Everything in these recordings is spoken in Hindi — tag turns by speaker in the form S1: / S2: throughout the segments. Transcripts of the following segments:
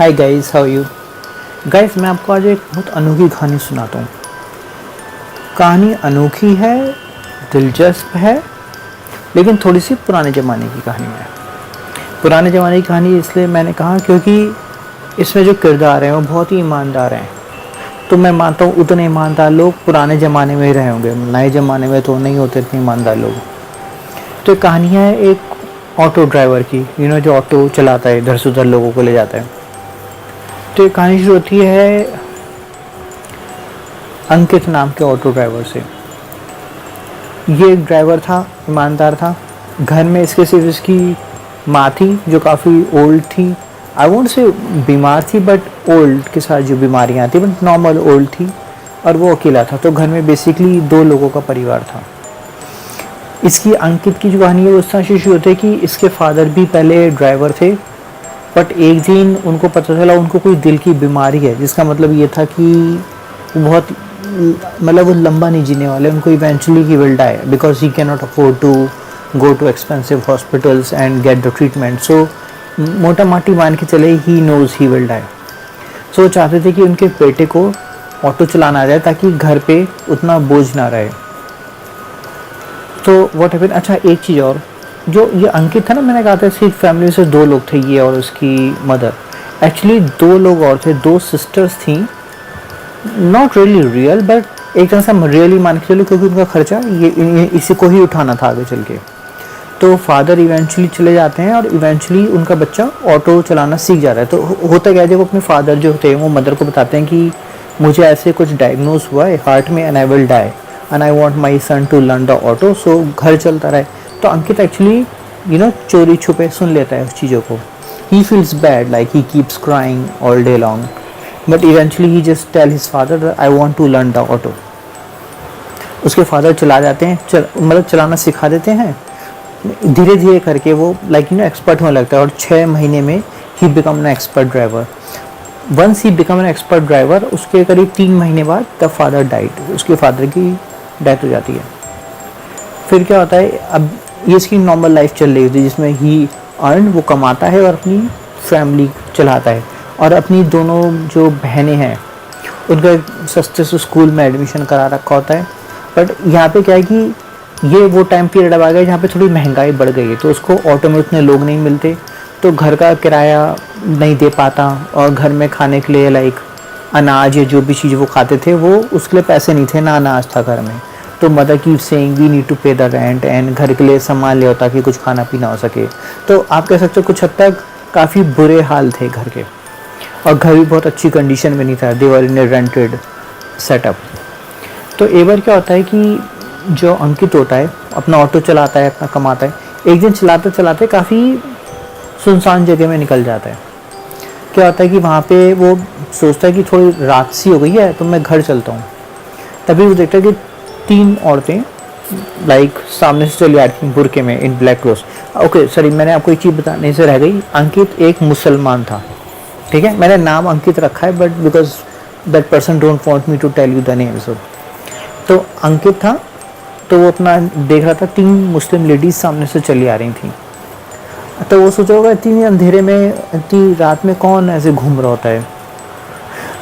S1: Hi guys, how you guys. मैं आपको आज एक बहुत अनोखी कहानी सुनाता हूँ। कहानी अनोखी है, दिलचस्प है, लेकिन थोड़ी सी पुराने ज़माने की कहानी है। पुराने ज़माने की कहानी इसलिए मैंने कहा क्योंकि इसमें जो किरदार हैं वो बहुत ही ईमानदार हैं। तो मैं मानता हूँ उतने ईमानदार लोग पुराने ज़माने में ही रहे होंगे, नए ज़माने में तो नहीं होते इतने ईमानदार लोग। तो कहानी है एक ऑटो ड्राइवर की, जो ऑटो चलाता है, इधर से उधर लोगों को ले जाता है। तो ये कहानी शुरू होती है अंकित नाम के ऑटो ड्राइवर से। ये एक ड्राइवर था, ईमानदार था। घर में इसके सिर्फ इसकी माँ थी जो काफ़ी ओल्ड थी। आई वोंट से बीमार थी, बट ओल्ड के साथ जो बीमारियाँ थी, बट नॉर्मल ओल्ड थी। और वो अकेला था, तो घर में बेसिकली 2 लोगों का परिवार था। इसकी अंकित की जो कहानी है वो इस तरह से शुरू होती है कि इसके फादर भी पहले ड्राइवर थे, बट एक दिन उनको पता चला उनको कोई दिल की बीमारी है, जिसका मतलब ये था कि वो बहुत वो लंबा नहीं जीने वाले। उनको eventually he will die because he can not afford to go to expensive hospitals and get the treatment. So मोटा माटी मान के चले he knows he will die. So वो चाहते थे कि उनके बेटे को ऑटो चलाना आ जाए ताकि घर पे उतना बोझ ना रहे। तो व्हाट हैपेंड, अच्छा एक चीज़ और, जो ये अंकित था ना, मैंने कहा था इसकी फैमिली से 2 लोग थे, ये और उसकी मदर। एक्चुअली 2 लोग और थे, 2 सिस्टर्स थी। नॉट रियली रियल, बट एक तरह से हम रियली मान के चलो क्योंकि उनका खर्चा ये इसी को ही उठाना था आगे चल के। तो फादर इवेंचुअली चले जाते हैं और इवेंचुअली उनका बच्चा ऑटो चलाना सीख जाता है। तो होता क्या है, जब वो अपने फादर जो होते हैं वो मदर को बताते हैं कि मुझे ऐसे कुछ डायग्नोज हुआ है हार्ट में and I will die and I want my son to learn the auto, so घर चलता रहे। तो अंकित एक्चुअली चोरी छुपे सुन लेता है उस चीज़ों को। He feels bad, like he keeps crying all day long, but eventually he just tell his father I want to learn the auto. उसके फादर चला जाते हैं, चलाना सिखा देते हैं। धीरे धीरे करके वो एक्सपर्ट होने लगता है और 6 महीने में ही become an expert driver. Once he become an expert driver, उसके करीब 3 महीने बाद द फादर डाइड, उसके फादर की डेथ हो जाती है। फिर क्या होता है, अब ये इसकी नॉर्मल लाइफ चल रही होती है जिसमें ही अर्न वो कमाता है और अपनी फैमिली चलाता है। और अपनी दोनों जो बहनें हैं उनका सस्ते से स्कूल में एडमिशन करा रखा होता है। बट यहाँ पे क्या है कि ये वो टाइम पीरियड अब आ गया जहाँ पे थोड़ी महंगाई बढ़ गई है, तो उसको ऑटो में उतने लोग नहीं मिलते, तो घर का किराया नहीं दे पाता। और घर में खाने के लिए अनाज या जो भी चीज़ वो खाते थे वो उसके लिए पैसे नहीं थे, ना अनाज था घर में। तो मदर की सेइंग वी नीड टू पे द रेंट एंड घर के लिए सामान ले होता कि कुछ खाना पीना हो सके। तो आप कह सकते हो कुछ हद तक काफ़ी बुरे हाल थे घर के, और घर भी बहुत अच्छी कंडीशन में नहीं था। दे वर इन ए रेंटेड सेटअप। तो एक बार क्या होता है कि जो अंकित होता है अपना ऑटो चलाता है, अपना कमाता है। एक दिन चलाते चलाते काफ़ी सुनसान जगह में निकल जाता है। क्या होता है कि वहाँ पे वो सोचता है कि थोड़ी रात सी हो गई है तो मैं घर चलता हूँ। तभी वो देखता है कि 3 औरतें सामने से चली आ रही थी बुरके में, इन ब्लैक क्लोथ। ओके सॉरी, मैंने आपको एक चीज़ बताने से रह गई। अंकित एक मुसलमान था, ठीक है। मैंने नाम अंकित रखा है but because that person don't want me to tell you the name. तो अंकित था, तो वो अपना देख रहा था 3 मुस्लिम लेडीज सामने से चली आ रही थी। तो वो सोचा होगा इतनी अंधेरे में, इतनी रात में कौन ऐसे घूम रहा होता है।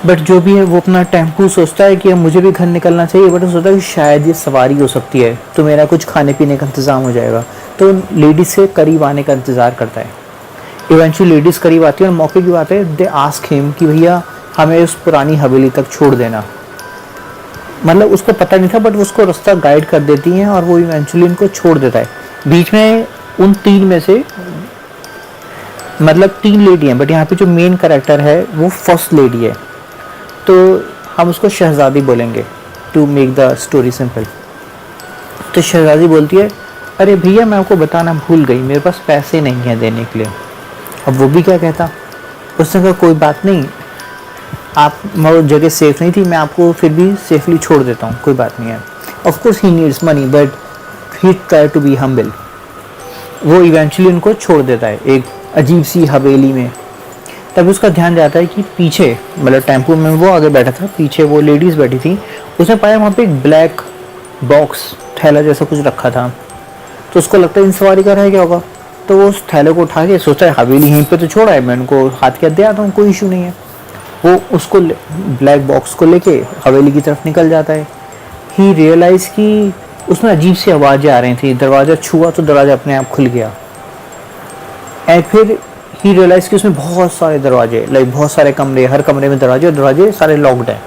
S1: बट जो भी है वो अपना टेम्पू सोचता है कि मुझे भी घर निकलना चाहिए, बट वो सोचता है कि शायद ये सवारी हो सकती है तो मेरा कुछ खाने पीने का इंतज़ाम हो जाएगा। तो लेडीज़ के करीब आने का इंतज़ार करता है। इवेंचुअली लेडीज़ करीब आती है और मौके की बात है, दे आस्क हिम कि भैया हमें उस पुरानी हवेली तक छोड़ देना। उसको पता नहीं था, बट वो उसको रास्ता गाइड कर देती हैं और वो इवेंचुअली उनको छोड़ देता है। बीच में उन 3 में से 3 लेडी हैं, बट यहाँ पे जो मेन कैरेक्टर है वो फर्स्ट लेडी है। तो हम उसको शहजादी बोलेंगे to make the story simple. तो शहजादी बोलती है, अरे भैया मैं आपको बताना भूल गई, मेरे पास पैसे नहीं हैं देने के लिए। अब वो भी क्या कहता, उसने कहा कोई बात नहीं, आप जगह सेफ़ नहीं थी, मैं आपको फिर भी सेफली छोड़ देता हूँ, कोई बात नहीं है। Of course he needs money but he try to be humble. वो इवेंचुअली उनको छोड़ देता है एक अजीब सी हवेली में। तभी उसका ध्यान जाता है कि पीछे टेम्पो में वो आगे बैठा था, पीछे वो लेडीज़ बैठी थी। उसने पाया वहाँ पे एक ब्लैक बॉक्स, थैला जैसा कुछ रखा था। तो उसको लगता है इन सवारी का रह गया होगा। तो वो उस थैले को उठा के सोचता है हवेली यहीं पे तो छोड़ा है, मैं उनको हाथ क्या दे आता हूँ, कोई इशू नहीं है। वो उसको ब्लैक बॉक्स को लेके हवेली की तरफ निकल जाता है। ही रियलाइज कि उसमें अजीब सी आवाज़ें आ रही थी, दरवाज़ा छुआ तो दरवाज़ा अपने आप खुल गया। एंड फिर ही रियलाइज कि उसमें बहुत सारे दरवाजे, लाइक बहुत सारे कमरे, हर कमरे में दरवाजे, और दरवाजे सारे लॉक्ड हैं।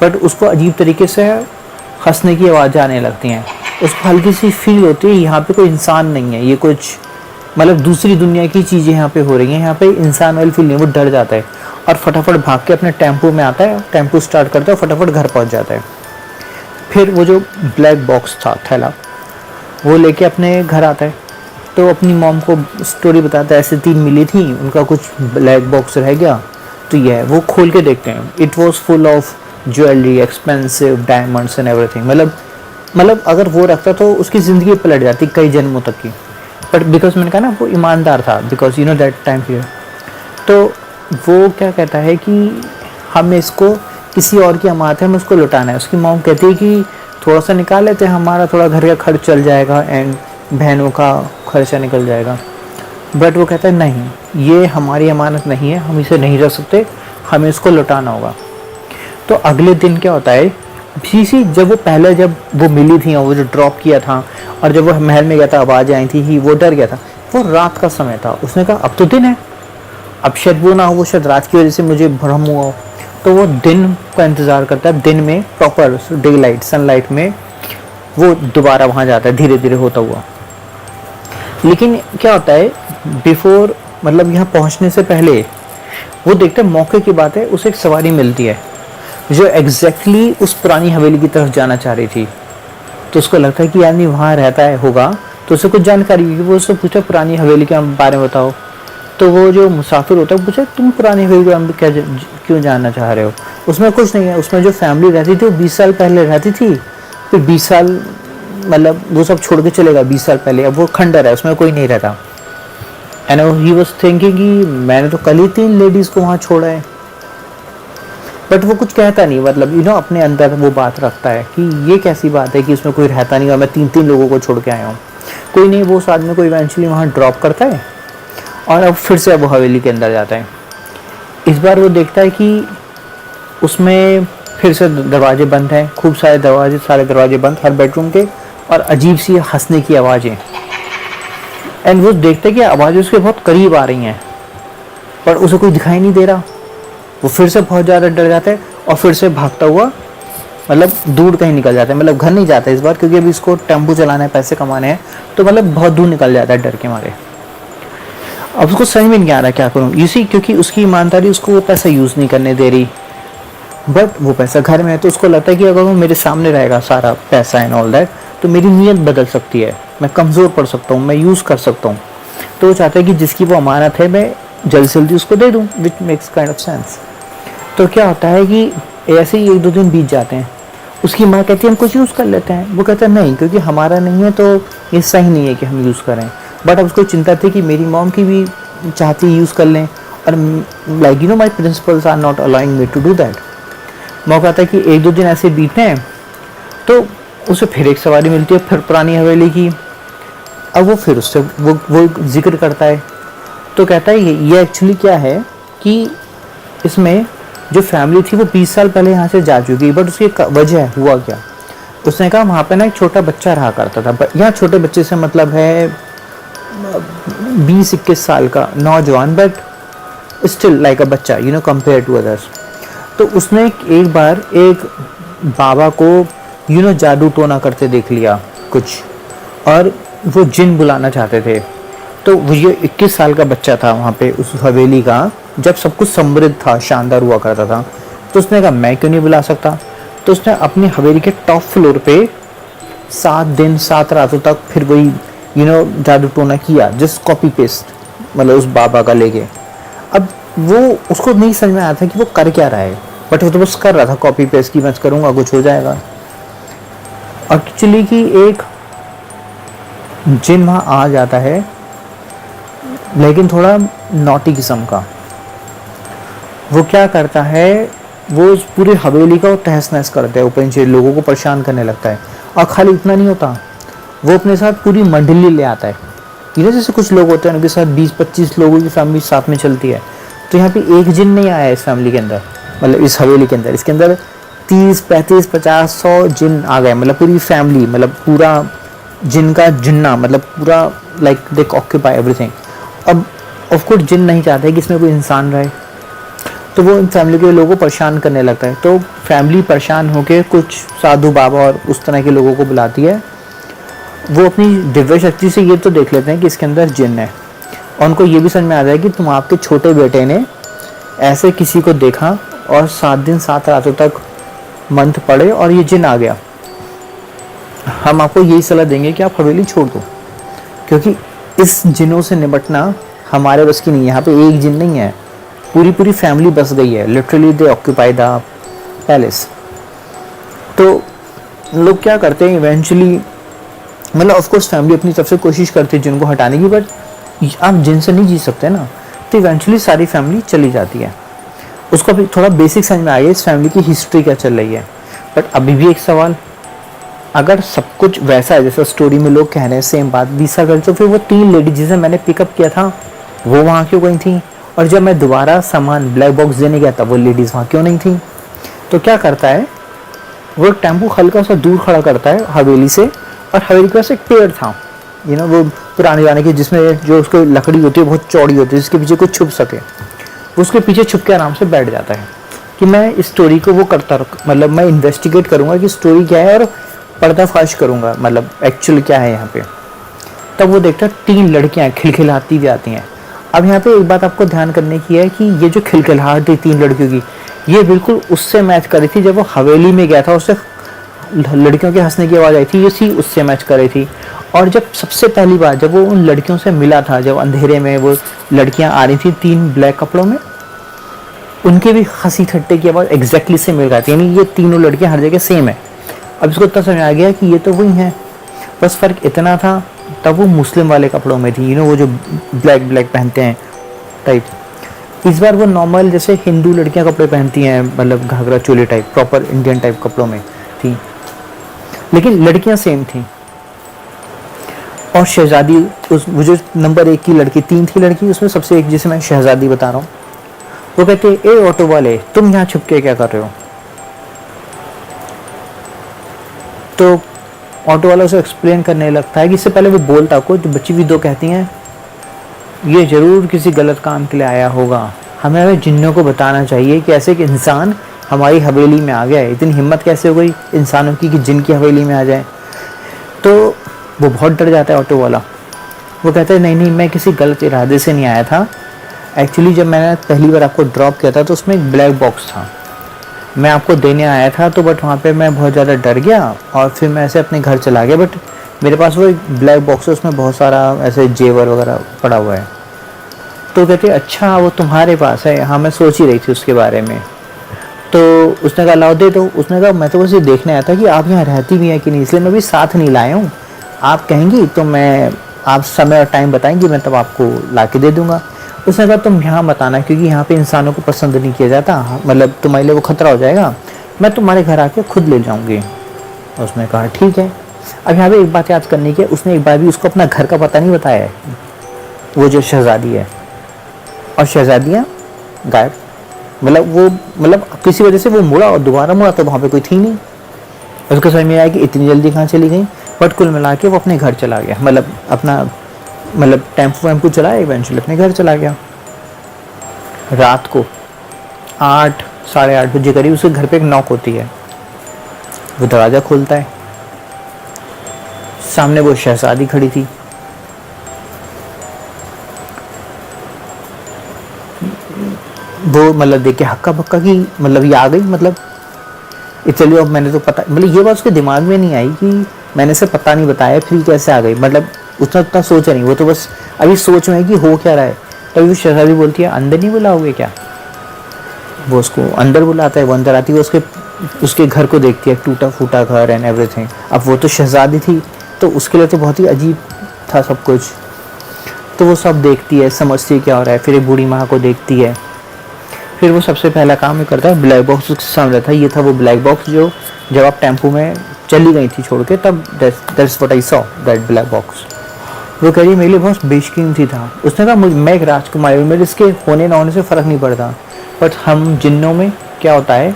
S1: बट उसको अजीब तरीके से हंसने की आवाज़ें आने लगती हैं। उसको हल्की सी फील होती है यहाँ पे कोई इंसान नहीं है, ये कुछ मतलब दूसरी दुनिया की चीज़ें यहाँ पे हो रही हैं, यहाँ पे इंसान वाली फील नहीं। वो डर जाता है और फटाफट भाग के अपने टेम्पो में आता है, टेम्पो स्टार्ट करता है, फटाफट घर पहुँच जाता है। फिर वो जो ब्लैक बॉक्स था थैला, वो लेके अपने घर आता है, तो अपनी मॉम को स्टोरी बताता है, ऐसे 3 मिली थी, उनका कुछ ब्लैक बॉक्स रह गया, तो ये है। वो खोल के देखते हैं, it was full of jewellery, expensive diamonds and everything. मतलब अगर वो रखता तो उसकी ज़िंदगी पलट जाती कई जन्मों तक की। बट बिकॉज मैंने कहा ना वो ईमानदार था, because you know that time period, तो वो क्या कहता है कि हमें इसको किसी और की अमानत है, हमें उसको लुटाना है। उसकी मॉम कहती है कि थोड़ा सा निकाल लेते हैं, हमारा थोड़ा घर का खर्च चल जाएगा एंड बहनों का खर्चा निकल जाएगा। बट वो कहता है नहीं, ये हमारी अमानत नहीं है, हम इसे नहीं रख सकते, हमें इसको लुटाना होगा। तो अगले दिन क्या होता है, सी जब वो मिली थी और वो जो ड्रॉप किया था, और जब वो महल में गया था आवाज़ आई थी, वो डर गया था। वो रात का समय था, उसने कहा अब तो दिन है, अब शायद वो ना हो, वो शायद रात की वजह से मुझे भ्रम हुआ हो। तो वो दिन का इंतज़ार करता है, दिन में प्रॉपर डे लाइट सनलाइट में वो दोबारा वहाँ जाता है धीरे धीरे होता हुआ। लेकिन क्या होता है, बिफोर मतलब यहाँ पहुँचने से पहले वो देखते हैं, मौके की बात है, उसे एक सवारी मिलती है जो एग्जैक्टली उस पुरानी हवेली की तरफ जाना चाह रही थी। तो उसको लगता है कि आदमी वहाँ रहता है होगा, तो उसे कुछ जानकारी, क्योंकि वो उससे पूछा पुरानी हवेली के बारे में बताओ। तो वो जो मुसाफिर होता है पूछा तुम पुरानी हवेली के बारे में क्यों जानना चाह रहे हो। उसमें कुछ नहीं है, उसमें जो फैमिली रहती थी वो 20 साल पहले रहती थी, फिर 20 साल मतलब वो सब छोड़ के चलेगा 20 साल पहले, अब वो खंडर है, उसमें कोई नहीं रहता। एंड ही वाज थिंकिंग कि मैंने तो कल ही 3 लेडीज़ को वहाँ छोड़ा है। बट वो कुछ कहता नहीं, मतलब यू नो अपने अंदर वो बात रखता है कि ये कैसी बात है कि उसमें कोई रहता नहीं और मैं 3 लोगों को छोड़ के आया हूँ। कोई नहीं, वो उस आदमी को इवेंचुअली वहाँ ड्रॉप करता है और अब फिर से वो हवेली के अंदर जाता है। इस बार वो देखता है कि उसमें फिर से दरवाजे बंद हैं, खूब सारे दरवाजे बंद हर बेडरूम के, और अजीब सी हंसने की आवाज़ें। एंड वो देखता है कि आवाज़ें उसके बहुत करीब आ रही हैं, पर उसे कोई दिखाई नहीं दे रहा। वो फिर से बहुत ज़्यादा डर जाता है और फिर से भागता हुआ मतलब दूर कहीं निकल जाता है। मतलब घर नहीं जाता इस बार, क्योंकि अभी इसको टेम्पो चलाना है, पैसे कमाने हैं, तो मतलब बहुत दूर निकल जाता है डर के मारे। अब उसको समझ में नहीं आ रहा क्या करूँ, इसी क्योंकि उसकी ईमानदारी उसको वो पैसा यूज़ नहीं करने दे रही। बट वो पैसा घर में है, तो उसको लगता है कि अगर वो मेरे सामने रहेगा सारा पैसा एंड ऑल दैट, तो मेरी नीयत बदल सकती है, मैं कमज़ोर पड़ सकता हूँ, मैं यूज़ कर सकता हूँ। तो वो चाहता है कि जिसकी वो अमानत है मैं जल्दी से जल्दी उसको दे दूँ, which makes kind of sense. तो क्या होता है कि ऐसे ही 1-2 दिन बीत जाते हैं। उसकी माँ कहती है हम कुछ यूज़ कर लेते हैं, वो कहता है नहीं, क्योंकि हमारा नहीं है तो ये सही नहीं है कि हम यूज़ करें। बट अब उसको चिंता थी कि मेरी मॉम की भी चाहती है यूज़ कर लें, और like you know my principles are not allowing me to do that. मौका आता है कि 1-2 दिन ऐसे बीतते हैं, तो उसे फिर एक सवारी मिलती है, फिर पुरानी हवेली की। अब वो फिर उससे वो जिक्र करता है, तो कहता है ये एक्चुअली क्या है कि इसमें जो फैमिली थी वो 20 साल पहले यहाँ से जा चुकी, बट उसकी वजह हुआ क्या। उसने कहा वहाँ पे ना एक छोटा बच्चा रहा करता था, यहाँ छोटे बच्चे से मतलब है 20-21 साल का नौजवान, बट स्टिल लाइक अ बच्चा you know compare to others. तो उसने एक बार एक बाबा को यू नो जादू टोना करते देख लिया कुछ, और वो जिन बुलाना चाहते थे। तो वो ये 21 साल का बच्चा था वहाँ पे उस हवेली का, जब सब कुछ समृद्ध था, शानदार हुआ करता था। तो उसने कहा मैं क्यों नहीं बुला सकता। तो उसने अपनी हवेली के टॉप फ्लोर पे 7 दिन 7 रातों तक फिर वही यू नो जादू टोना किया, जस्ट कॉपी पेस्ट, मतलब उस बाबा का लेके। अब वो उसको नहीं समझ में आया था कि वो कर क्या रहा है, बट वो तो बस कर रहा था कॉपी पेस्ट की, मैं करूँगा कुछ हो जाएगा। एक्चुअली कि एक जिन वहाँ आ जाता है, लेकिन थोड़ा नॉटी किस्म का। वो क्या करता है, वो उस पूरी हवेली का तहस नहस करता है, ऊपर नीचे लोगों को परेशान करने लगता है। और खाली इतना नहीं होता, वो अपने साथ पूरी मंडली ले आता है, जैसे कुछ लोग होते हैं उनके साथ 20-25 लोगों की फैमिली साथ में चलती है, तो यहाँ पे एक जिन नहीं आया इस फैमिली के अंदर, मतलब इस हवेली के अंदर। इसके अंदर 30-35-50-100 जिन आ गए, मतलब पूरी फैमिली, मतलब पूरा जिन का जिन्ना, मतलब पूरा लाइक दे ऑक्यूपाई एवरीथिंग। अब ऑफ कोर्स जिन नहीं चाहते कि इसमें कोई इंसान रहे, तो वो इन फैमिली के लोगों को परेशान करने लगता है। तो फैमिली परेशान होकर कुछ साधु बाबा और उस तरह के लोगों को बुलाती है। वो अपनी दिव्य शक्ति से ये तो देख लेते हैं कि इसके अंदर जिन है, और उनको ये भी समझ में आ जाए कि तुम आपके छोटे बेटे ने ऐसे किसी को देखा और 7 दिन 7 रातों तक मंत्र पढ़े और ये जिन आ गया। हम आपको यही सलाह देंगे कि आप हवेली छोड़ दो, क्योंकि इस जिनों से निपटना हमारे बस की नहीं है। यहाँ पे एक जिन नहीं है, पूरी फैमिली बस गई है, literally they occupy the palace. तो लोग क्या करते हैं इवेंचुअली, मतलब ऑफ कोर्स फैमिली अपनी तरफ से कोशिश करती है जिनको हटाने की, बट आप जिन से नहीं जी सकते ना, तो इवेंचुअली सारी फैमिली चली जाती है। उसको अभी थोड़ा बेसिक समझ में आ गया इस फैमिली की हिस्ट्री क्या चल रही है। बट अभी भी एक सवाल, अगर सब कुछ वैसा है जैसा स्टोरी में लोग कह रहे हैं, सेम बात वैसा कर, तो फिर वो 3 लेडीज जिसे मैंने पिकअप किया था वो वहाँ क्यों गई थी, और जब मैं दोबारा सामान ब्लैक बॉक्स देने गया था वो लेडीज़ वहाँ क्यों नहीं थी। तो क्या करता है, वो एक टेम्पो हल्का सा दूर खड़ा करता है हवेली से, और हवेली के पास एक पेड़ था, वो पुराने जाने की, जिसमें जो उसको लकड़ी होती है बहुत चौड़ी होती है, जिसके पीछे कुछ छुप सके। उसके पीछे छुप के आराम से बैठ जाता है कि मैं इस स्टोरी को वो करता, मतलब मैं इन्वेस्टिगेट करूँगा कि स्टोरी क्या है और पर्दाफाश करूँगा, मतलब एक्चुअल क्या है यहाँ पे। तब वो देखता है 3 लड़कियाँ खिलखिलाती हुई आती हैं। अब यहाँ पे एक बात आपको ध्यान करने की है कि ये जो खिलखिलाहट थी 3 लड़कियों की, ये बिल्कुल उससे मैच कर रही थी जब वो हवेली में गया था, उससे लड़कियों के हंसने की आवाज़ आई थी, ये उससे मैच कर रही थी। और जब सबसे पहली बार जब वो उन लड़कियों से मिला था, जब अंधेरे में वो लड़कियां आ रही थी 3 ब्लैक कपड़ों में, उनके भी हंसी ठट्टे की आवाज़ एग्जैक्टली से मिल जाती है, यानी ये तीनों लड़कियां हर जगह सेम है। अब इसको इतना समझ आ गया कि ये तो वही हैं, बस फ़र्क इतना था तब वो मुस्लिम वाले कपड़ों में थी, वो जो ब्लैक पहनते हैं टाइप। इस बार वो नॉर्मल जैसे हिंदू लड़कियां कपड़े पहनती हैं, मतलब ghagra choli type, proper Indian type कपड़ों में थी, लेकिन लड़कियां सेम थी। और शहजादी, वो जो नंबर 1 की लड़की, 3 थी लड़की, उसमें सबसे एक जिसे मैं शहजादी बता रहा हूँ, वो कहते ए ऑटो वाले, तुम यहाँ छुप के क्या कर रहे हो। तो ऑटो वाला उसे एक्सप्लेन करने लगता है कि इससे पहले वो बोलता को, जो बच्ची भी 2 कहती हैं ये ज़रूर किसी गलत काम के लिए आया होगा, हमें जिन्नों को बताना चाहिए कि ऐसे एक इंसान हमारी हवेली में आ गया है। इतनी हिम्मत कैसे हो गई इंसानों की कि जिन की हवेली में आ जाए। तो वो बहुत डर जाता है ऑटो वाला। वो कहता है नहीं मैं किसी गलत इरादे से नहीं आया था, एक्चुअली जब मैंने पहली बार आपको ड्रॉप किया था तो उसमें एक ब्लैक बॉक्स था, मैं आपको देने आया था, तो बट वहाँ पे मैं बहुत ज़्यादा डर गया और फिर मैं ऐसे अपने घर चला गया। बट मेरे पास वो एक ब्लैक बॉक्स है, उसमें बहुत सारा ऐसे जेवर वगैरह पड़ा हुआ है। तो कहते अच्छा वो तुम्हारे पास है, हाँ मैं सोच ही रही थी उसके बारे में। तो उसने कहा लाओ दे दो। उसने कहा मैं तो बस ये देखने आया था कि आप यहाँ रहती भी हैं कि नहीं, इसलिए मैं भी साथ नहीं लाया हूँ, आप कहेंगी तो मैं, आप समय और टाइम बताएंगी मैं तब आपको ला के दे दूँगा। उसने कहा तुम यहाँ बताना, क्योंकि यहाँ पे इंसानों को पसंद नहीं किया जाता, मतलब तुम्हारे लिए वो खतरा हो जाएगा, मैं तुम्हारे घर आके खुद ले जाऊँगी। उसने कहा ठीक है। अब यहाँ पे एक बात याद करने की है, उसने एक बार भी उसको अपना घर का पता नहीं बताया है, वो जो शहजादी है, और शहजादियाँ गायब, मतलब किसी वजह से वो मुड़ा और दोबारा मुड़ा तो वहाँ पे कोई थी नहीं। उसको समझ में आया कि इतनी जल्दी कहाँ चली गई, बट कुल मिला के वो अपने घर चला गया, मतलब टेम्पो वैम्पो चलाया, इवेंचुअली अपने घर चला गया। रात को 8 साढ़े 8 बजे करीब उसके घर पे एक नॉक होती है, वो दरवाज़ा खोलता है, सामने वो शहजादी खड़ी थी। वो मतलब देख के हक्का बक्का की, मतलब ये आ गई, मतलब चलिए अब मैंने तो पता, मतलब ये बात उसके दिमाग में नहीं आई कि मैंने से पता नहीं बताया फिर कैसे आ गई, मतलब उतना सोचा नहीं, वो तो बस अभी सोच में है कि हो क्या रहा है। तभी वो शहजादी बोलती है अंदर नहीं बुलाओगे क्या। वो उसको अंदर बुलाता है, वो अंदर आती है, उसके घर को देखती है, टूटा फूटा घर एंड एवरीथिंग। अब वो तो शहजादी थी तो उसके लिए तो बहुत ही अजीब था सब कुछ, तो वो सब देखती है, समझती है क्या हो रहा है। फिर एक बूढ़ी माँ को देखती है, फिर वो सबसे पहला काम ही करता है, ब्लैक बॉक्स उसके सामने था, ये था वो ब्लैक बॉक्स जो जब आप टेम्पो में चली गई थी छोड़ के, तब that's what I saw, that black box. वो कह रही मेरे लिए बहुत बेशकीमती था। उसने कहा मैं एक राजकुमारी हूँ, मेरे इसके होने ना होने से फ़र्क नहीं पड़ता, बट हम जिन्नों में क्या होता है,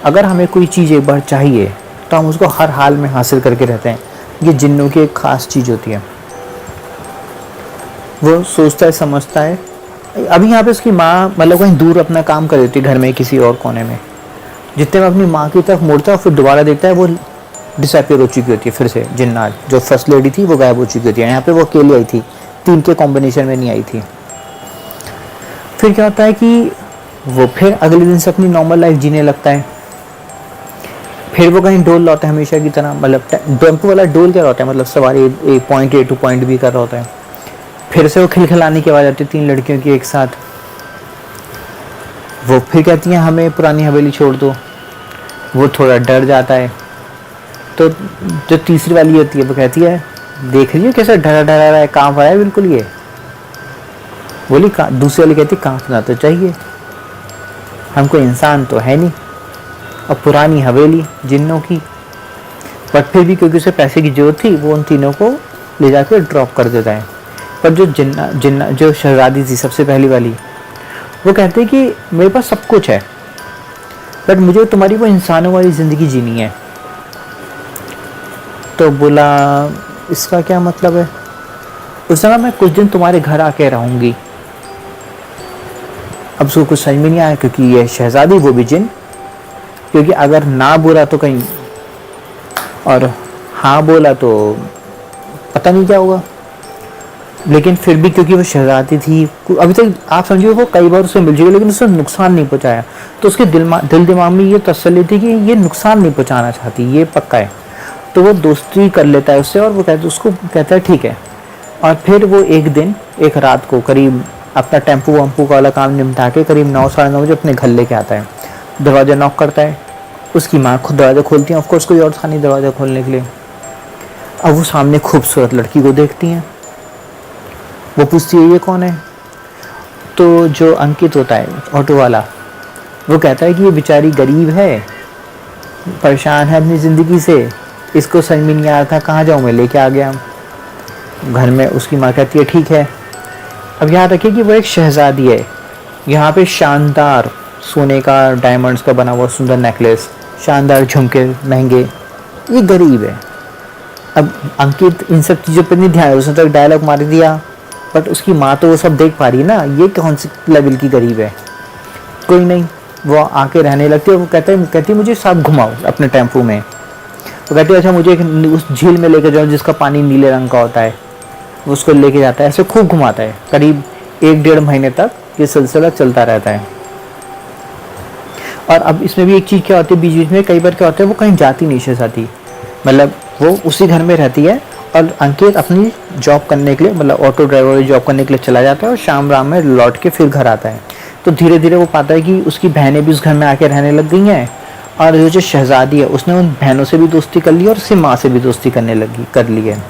S1: अगर हमें कोई चीज़ एक बार चाहिए तो हम उसको हर हाल में हासिल करके रहते हैं। ये जिन्नों की एक ख़ास चीज़ होती है, वो सोचता है समझता है। अभी यहाँ पे उसकी माँ मतलब कहीं दूर अपना काम कर देती है, घर में किसी और कोने में। जितने में अपनी माँ की तरफ मुड़ता है फिर दोबारा देखता है, वो डिसअपियर हो चुकी होती है। फिर से जिन्नात जो फर्स्ट लेडी थी वो गायब हो चुकी होती है। यहाँ पे वो अकेली आई थी, 3 के कॉम्बिनेशन में नहीं आई थी। फिर क्या होता है कि वो फिर अगले दिन से अपनी नॉर्मल लाइफ जीने लगता है। फिर वो कहीं डोल लाता है हमेशा की तरह, मतलब टेम्पो वाला डोल क्या होता है, मतलब सवारी point A to point B कर रहा होता है। फिर से वो खिलखिलाने की आवाज़ आती है 3 लड़कियों की एक साथ। वो फिर कहती हैं हमें पुरानी हवेली छोड़ दो। वो थोड़ा डर जाता है। तो जो तीसरी वाली होती है वो कहती है देख रही हो कैसे डरा डरा रहा है, कांप रहा है बिल्कुल ये। बोली दूसरी वाली कहती कांपना तो चाहिए, हम कोई इंसान तो है नहीं, और पुरानी हवेली जिन्नों की। बट फिर भी क्योंकि उसे पैसे की जरूरत थी वो उन तीनों को ले जाकर ड्रॉप कर देता है। पर जो जिन्ना जो शहजादी थी सबसे पहली वाली, वो कहते हैं कि मेरे पास सब कुछ है बट मुझे तुम्हारी वो इंसानों वाली ज़िंदगी जीनी है। तो बोला इसका क्या मतलब है। उसने कहा मैं कुछ दिन तुम्हारे घर आके रहूँगी। अब उसको कुछ समझ में नहीं आया क्योंकि ये शहजादी वो भी जिन, क्योंकि अगर ना बोला तो कहीं और हाँ बोला तो पता नहीं क्या होगा। लेकिन फिर भी क्योंकि वो शहजादी थी, अभी तक आप समझिए वो कई बार उसे मिल चुकी लेकिन उसने नुकसान नहीं पहुंचाया, तो उसके दिल दिमाग में ये तसल्ली थी कि ये नुकसान नहीं पहुंचाना चाहती, ये पक्का है। तो वो दोस्ती कर लेता है उससे और वो उसको कहता है ठीक है। और फिर वो एक दिन एक रात को करीब अपना टेम्पो वम्पू का वाला काम निपटा के करीब 9 साढ़े 9 बजे अपने घर लेके आता है। दरवाज़ा नॉक करता है, उसकी माँ खुद दरवाज़ा खोलती है। ऑफकोर्स कोई और था नहीं दरवाज़ा खोलने के लिए। अब वो सामने खूबसूरत लड़की को देखती हैं। वो पूछती है ये कौन है। तो जो अंकित होता है ऑटो वाला, वो कहता है कि ये बेचारी गरीब है, परेशान है अपनी ज़िंदगी से, इसको समझ में नहीं आ रहा था कहाँ जाऊँ मैं, लेके आ गया घर में। उसकी माँ कहती है ठीक है। अब याद रखिए कि वो एक शहजादी है। यहाँ पे शानदार सोने का डायमंड्स का बना हुआ सुंदर नेकलेस, शानदार झुमके महंगे, ये गरीब है। अब अंकित इन सब चीज़ों पर नहीं ध्यान है, उसने तो एक डायलॉग मार दिया, बट उसकी माँ तो वो सब देख पा रही है ना, ये कौन सी लेवल की गरीब है। कोई नहीं, वो आके रहने लगती है। वो कहती है मुझे साथ घुमाओ अपने टेम्पो में। वो कहती है अच्छा मुझे उस झील में लेके जाओ जिसका पानी नीले रंग का होता है। वो उसको लेके जाता है, ऐसे खूब घुमाता है। करीब 1-1.5 महीने तक ये सिलसिला चलता रहता है। और अब इसमें भी एक चीज़ क्या होती है, बीच बीच में कई बार क्या होता है वो कहीं जाती नहीं शहजादी, मतलब वो उसी घर में रहती है। और अंकित अपनी जॉब करने के लिए, मतलब ऑटो ड्राइवर जॉब करने के लिए चला जाता है और शाम राम में लौट के फिर घर आता है। तो धीरे धीरे वो पाता है कि उसकी बहनें भी उस घर में आके रहने लग गई हैं। और जो शहजादी है उसने उन बहनों से भी दोस्ती कर ली और उसकी माँ से भी दोस्ती कर ली है।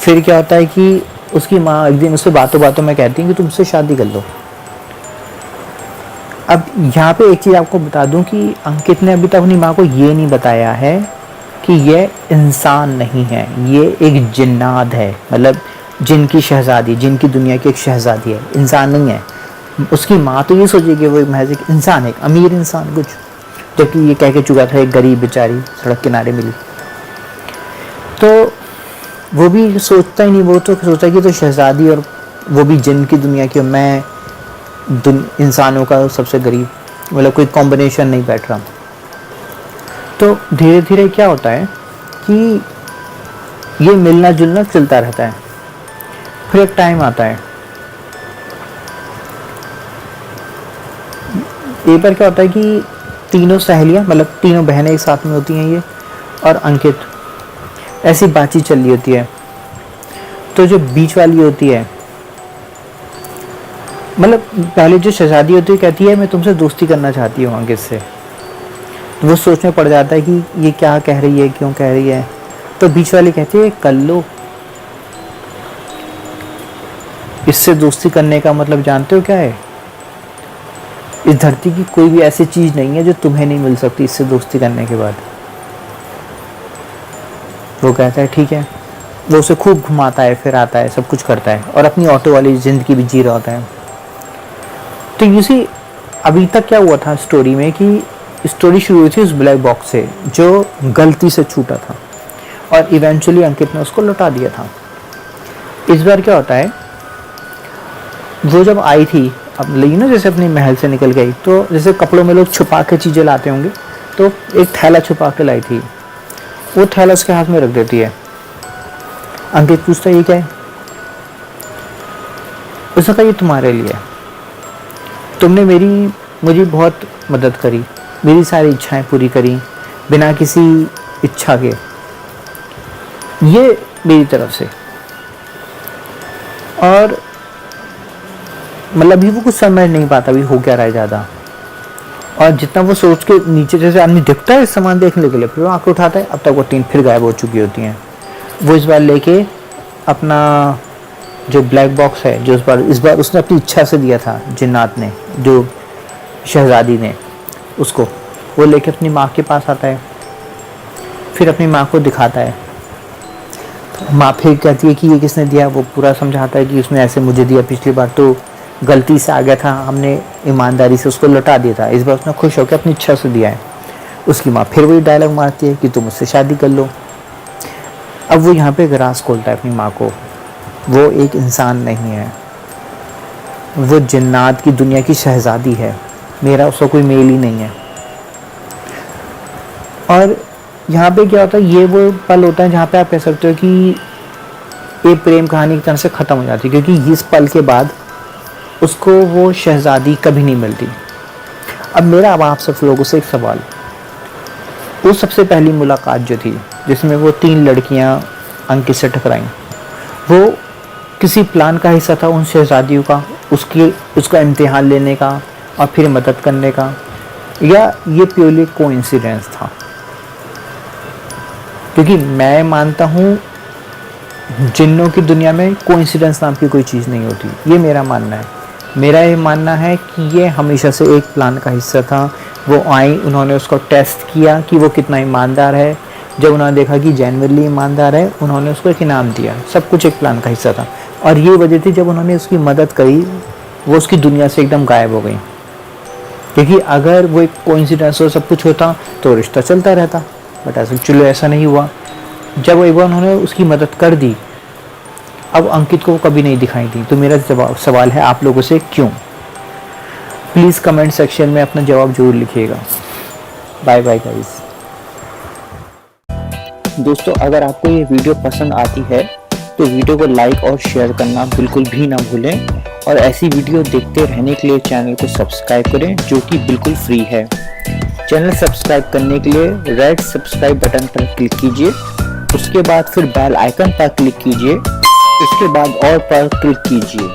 S1: फिर क्या होता है कि उसकी माँ एक दिन उससे बातों बातों में कहती है कि तुमसे शादी कर लो। अब यहाँ पे एक चीज़ आपको बता दूं कि अंकित ने अभी तक अपनी माँ को ये नहीं बताया है कि ये इंसान नहीं है, ये एक जिन्नात है, मतलब जिन की शहजादी, जिनकी दुनिया की एक शहजादी है, इंसान नहीं है। उसकी माँ तो ये सोचेगी वो महज एक इंसान है, एक अमीर इंसान कुछ, जबकि ये कह के चुका था एक गरीब बेचारी सड़क किनारे मिली। तो वो भी सोचता ही नहीं, वो तो सोचता है कि तो शहजादी और वो भी जिन की दुनिया की, मैं इंसानों का सबसे गरीब, मतलब कोई कॉम्बिनेशन नहीं बैठ रहा। तो धीरे धीरे क्या होता है कि ये मिलना जुलना चलता रहता है। फिर एक टाइम आता है, एक बार क्या होता है कि तीनों सहेलियां, मतलब तीनों बहनें एक साथ में होती हैं, ये और अंकित, ऐसी बातचीत चल रही होती है। तो जो बीच वाली होती है, मतलब पहले जो शहजादी होती है कहती है मैं तुमसे दोस्ती करना चाहती हूँ अंकित से। तो वो सोच में पड़ जाता है कि ये क्या कह रही है, क्यों कह रही है। तो बीच वाली कहती है कर लो, इससे दोस्ती करने का मतलब जानते हो क्या है, इस धरती की कोई भी ऐसी चीज़ नहीं है जो तुम्हें नहीं मिल सकती इससे दोस्ती करने के बाद। वो कहता है ठीक है। वो उसे खूब घुमाता है, फिर आता है, सब कुछ करता है और अपनी ऑटो वाली ज़िंदगी भी जी रहा होता है। तो यू सी अभी तक क्या हुआ था स्टोरी में कि स्टोरी शुरू हुई थी उस ब्लैक बॉक्स से जो गलती से छूटा था और इवेंचुअली अंकित ने उसको लौटा दिया था। इस बार क्या होता है, वो जब आई थी अब लगी ना, जैसे अपने महल से निकल गई, तो जैसे कपड़ों में लोग छुपा के चीज़ें लाते होंगे, तो एक थैला छुपा के लाई थी। वो थैला उसके हाथ में रख देती है। अंकित पूछता है ये क्या है? उसने कहा ये तुम्हारे लिए है, तुमने मुझे बहुत मदद करी, मेरी सारी इच्छाएं पूरी करी बिना किसी इच्छा के, ये मेरी तरफ से। और मतलब अभी वो कुछ समझ नहीं पाता अभी हो क्या रहा है ज़्यादा, और जितना वो सोच के नीचे जैसे आदमी दिखता है सामान देखने के लिए, फिर वो आँखें उठाता है, अब तक वो 3 फिर गायब हो चुकी होती हैं। वो इस बार लेके अपना जो ब्लैक बॉक्स है, जो इस बार उसने अपनी इच्छा से दिया था जिन्नात ने, जो शहजादी ने, उसको वो लेके अपनी माँ के पास आता है, फिर अपनी माँ को दिखाता है। माँ फिर कहती है कि ये किसने दिया, वो पूरा समझाता है कि उसने ऐसे मुझे दिया, पिछली बार तो गलती से आ गया था, हमने ईमानदारी से उसको लौटा दिया था, इस बार उसने खुश होकर अपनी इच्छा से दिया है। उसकी माँ फिर वही डायलॉग मारती है कि तुम मुझसे शादी कर लो। अब वो यहाँ पे ग्रास खोलता है अपनी माँ को, वो एक इंसान नहीं है, वो जिन्नात की दुनिया की शहजादी है, मेरा उसका कोई मेल ही नहीं है। और यहाँ पे क्या होता है, ये वो पल होता है जहाँ पे आप कह सकते हो कि ये प्रेम कहानी की तरह से ख़त्म हो जाती है, क्योंकि इस पल के बाद उसको वो शहजादी कभी नहीं मिलती। अब मेरा अब आप सब लोगों से एक सवाल, वो सबसे पहली मुलाकात जो थी जिसमें वो 3 लड़कियां अंकित से टकराईं, वो किसी प्लान का हिस्सा था उन शहजादियों का, उसका इम्तिहान लेने का और फिर मदद करने का, या ये प्योरली कोइंसिडेंस था? क्योंकि मैं मानता हूँ जिन्नों की दुनिया में कोइंसिडेंस नाम की कोई चीज़ नहीं होती, ये मेरा मानना है। मेरा ये मानना है कि ये हमेशा से एक प्लान का हिस्सा था। वो आई, उन्होंने उसको टेस्ट किया कि वो कितना ईमानदार है, जब उन्होंने देखा कि जेन्युइनली ईमानदार है, उन्होंने उसको एक इनाम दिया। सब कुछ एक प्लान का हिस्सा था, और ये वजह थी जब उन्होंने उसकी मदद करी वो उसकी दुनिया से एकदम गायब हो गई। क्योंकि अगर वो एक कोइंसिडेंस हो, सब कुछ होता तो रिश्ता चलता रहता, बट ऐसा नहीं हुआ। जब एक बार उन्होंने उसकी मदद कर दी, अब अंकित को वो कभी नहीं दिखाई दी। तो मेरा सवाल है आप लोगों से, क्यों? प्लीज़ कमेंट सेक्शन में अपना जवाब जरूर लिखिएगा। Bye bye guys. दोस्तों, अगर आपको ये वीडियो पसंद आती है तो वीडियो को लाइक और शेयर करना बिल्कुल भी ना भूलें, और ऐसी वीडियो देखते रहने के लिए चैनल को सब्सक्राइब करें, जो कि बिल्कुल फ्री है। चैनल सब्सक्राइब करने के लिए रेड सब्सक्राइब बटन पर क्लिक कीजिए, उसके बाद फिर बेल आइकन पर क्लिक कीजिए, उसके बाद और पर क्लिक कीजिए।